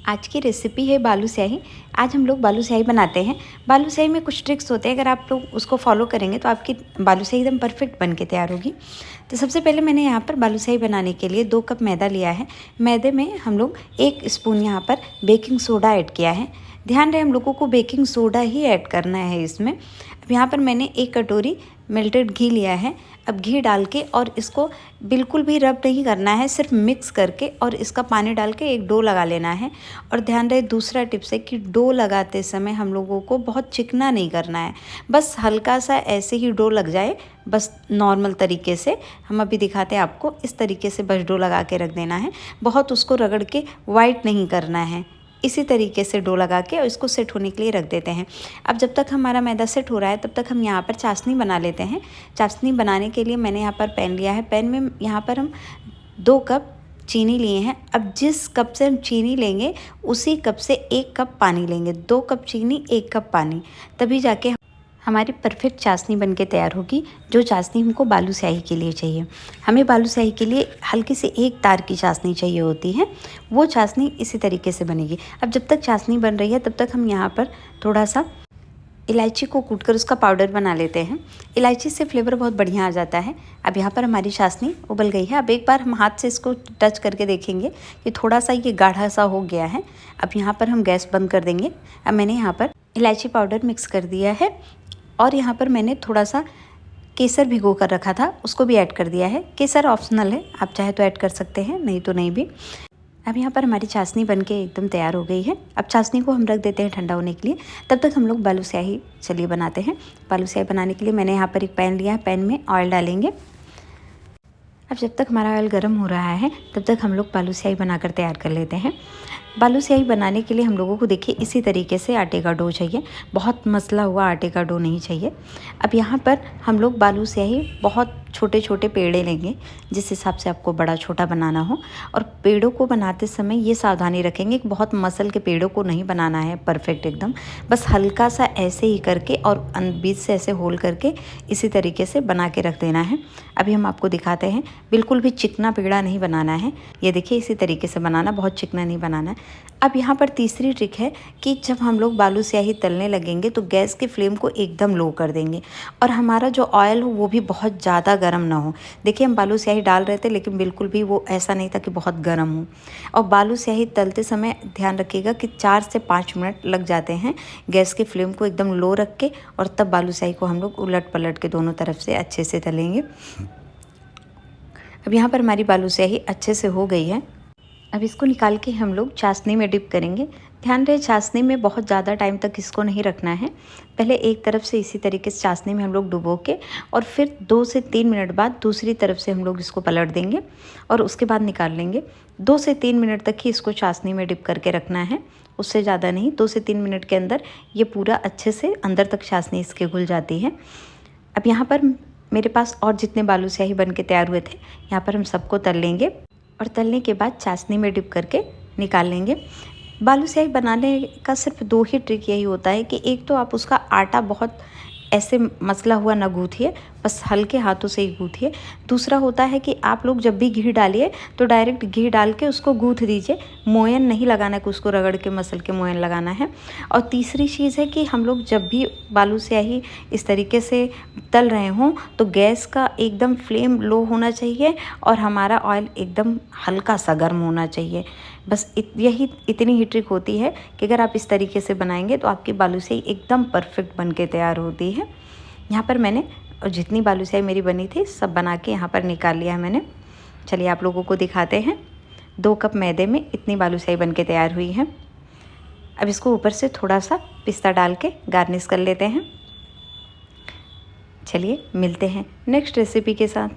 आज की रेसिपी है बालूशाही। आज हम लोग बालूशाही बनाते हैं। बालूशाही में कुछ ट्रिक्स होते हैं, अगर आप लोग उसको फॉलो करेंगे तो आपकी बालूशाही एकदम परफेक्ट बन के तैयार होगी। तो सबसे पहले मैंने यहाँ पर बालूशाही बनाने के लिए 2 कप मैदा लिया है। मैदे में हम लोग 1 स्पून यहाँ पर बेकिंग सोडा ऐड किया है। ध्यान रहे हम लोगों को बेकिंग सोडा ही ऐड करना है इसमें। अब यहाँ पर मैंने 1 कटोरी मेल्टेड घी लिया है। अब घी डाल के और इसको बिल्कुल भी रब नहीं करना है, सिर्फ मिक्स करके और इसका पानी डाल के एक डो लगा लेना है। और ध्यान रहे दूसरा टिप्स है कि डो लगाते समय हम लोगों को बहुत चिकना नहीं करना है, बस हल्का सा ऐसे ही डो लग जाए, बस नॉर्मल तरीके से। हम अभी दिखाते हैं आपको, इस तरीके से बस डो लगा के रख देना है, बहुत उसको रगड़ के वाइट नहीं करना है। इसी तरीके से डो लगा के और इसको सेट होने के लिए रख देते हैं। अब जब तक हमारा मैदा सेट हो रहा है तब तक हम यहाँ पर चाशनी बना लेते हैं। चाशनी बनाने के लिए मैंने यहाँ पर पैन लिया है। पैन में यहाँ पर हम 2 कप चीनी लिए हैं। अब जिस कप से हम चीनी लेंगे उसी कप से 1 कप पानी लेंगे। 2 कप चीनी 1 कप पानी, तभी जाके हमारी परफेक्ट चाशनी बनके तैयार होगी, जो चाशनी हमको बालूशाही के लिए चाहिए। हमें बालूशाही के लिए हल्की सी 1 तार की चाशनी चाहिए होती है, वो चाशनी इसी तरीके से बनेगी। अब जब तक चाशनी बन रही है तब तक हम यहाँ पर थोड़ा सा इलायची को कूटकर उसका पाउडर बना लेते हैं। इलायची से फ्लेवर बहुत बढ़िया आ जाता है। अब यहाँ पर हमारी चाशनी उबल गई है। अब एक बार हम हाथ से इसको टच करके देखेंगे कि थोड़ा सा ये गाढ़ा सा हो गया है। अब यहाँ पर हम गैस बंद कर देंगे। अब मैंने यहाँ पर इलायची पाउडर मिक्स कर दिया है और यहाँ पर मैंने थोड़ा सा केसर भिगो कर रखा था, उसको भी ऐड कर दिया है। केसर ऑप्शनल है, आप चाहे तो ऐड कर सकते हैं, नहीं तो नहीं भी। अब यहाँ पर हमारी चाशनी बनके एकदम तैयार हो गई है। अब चाशनी को हम रख देते हैं ठंडा होने के लिए। तब तक हम लोग बालूशाही चलिए बनाते हैं। बालूशाही बनाने के लिए मैंने यहाँ पर एक पैन लिया है, पैन में ऑयल डालेंगे। अब जब तक हमारा ऑयल गर्म हो रहा है तब तक हम लोग बालूशाही बनाकर तैयार कर लेते हैं। बालूशाही बनाने के लिए हम लोगों को देखिए इसी तरीके से आटे का डो चाहिए, बहुत मसला हुआ आटे का डो नहीं चाहिए। अब यहाँ पर हम लोग बालूशाही बहुत छोटे छोटे पेड़े लेंगे, जिस हिसाब से आपको बड़ा छोटा बनाना हो। और पेड़ों को बनाते समय ये सावधानी रखेंगे कि बहुत मसल के पेड़ों को नहीं बनाना है परफेक्ट एकदम, बस हल्का सा ऐसे ही करके और बीच से ऐसे होल करके इसी तरीके से बना के रख देना है। अभी हम आपको दिखाते हैं, बिल्कुल भी चिकना पेड़ा नहीं बनाना है। ये देखिए इसी तरीके से बनाना, बहुत चिकना नहीं बनाना है। अब यहाँ पर तीसरी ट्रिक है कि जब हम लोग बालूशाही तलने लगेंगे तो गैस की फ्लेम को एकदम लो कर देंगे और हमारा जो ऑयल हो वो भी बहुत ज़्यादा गर्म ना हो। देखिए हम बालूशाही डाल रहे थे लेकिन बिल्कुल भी वो ऐसा नहीं था कि बहुत गर्म हो। और बालूशाही तलते समय ध्यान रखिएगा कि 4 से 5 मिनट लग जाते हैं गैस की फ्लेम को एकदम लो रख के, और तब बालूशाही को हम लोग उलट पलट के दोनों तरफ से अच्छे से तलेंगे। अब यहाँ पर हमारी बालूशाही अच्छे से हो गई है। अब इसको निकाल के हम लोग चाशनी में डिप करेंगे। ध्यान रहे चाशनी में बहुत ज़्यादा टाइम तक इसको नहीं रखना है। पहले एक तरफ से इसी तरीके से चाशनी में हम लोग डुबो के और फिर 2 से 3 मिनट बाद दूसरी तरफ से हम लोग इसको पलट देंगे और उसके बाद निकाल लेंगे। 2 से 3 मिनट तक ही इसको चाशनी में डिप करके रखना है, उससे ज़्यादा नहीं। 2 से 3 मिनट के अंदर ये पूरा अच्छे से अंदर तक चाशनी इसके घुल जाती है। अब यहाँ पर मेरे पास और जितने बालूशाही बन के तैयार हुए थे, यहाँ पर हम सबको तल लेंगे और तलने के बाद चाशनी में डिप करके निकाल लेंगे। बालूशाही बनाने का सिर्फ 2 ही ट्रिक यही होता है कि एक तो आप उसका आटा बहुत ऐसे मसला हुआ ना गूँथिए, बस हल्के हाथों से ही गूँथिए। दूसरा होता है कि आप लोग जब भी घी डालिए तो डायरेक्ट घी डाल के उसको गूँथ दीजिए, मोयन नहीं लगाना है कि उसको रगड़ के मसल के मोयन लगाना है। और तीसरी चीज़ है कि हम लोग जब भी बालूशाही इस तरीके से तल रहे हों तो गैस का एकदम फ्लेम लो होना चाहिए और हमारा ऑयल एकदम हल्का सा गर्म होना चाहिए। बस इतनी ही ट्रिक होती है कि अगर आप इस तरीके से बनाएंगे तो आपकी बालूशाही एकदम परफेक्ट बन के तैयार होती है। यहाँ पर मैंने जितनी बालूशाही मेरी बनी थी सब बना के यहाँ पर निकाल लिया है मैंने। चलिए आप लोगों को दिखाते हैं। 2 कप मैदे में इतनी बालूशाही बन के तैयार हुई है। अब इसको ऊपर से थोड़ा सा पिस्ता डाल के गार्निश कर लेते हैं। चलिए मिलते हैं नेक्स्ट रेसिपी के साथ।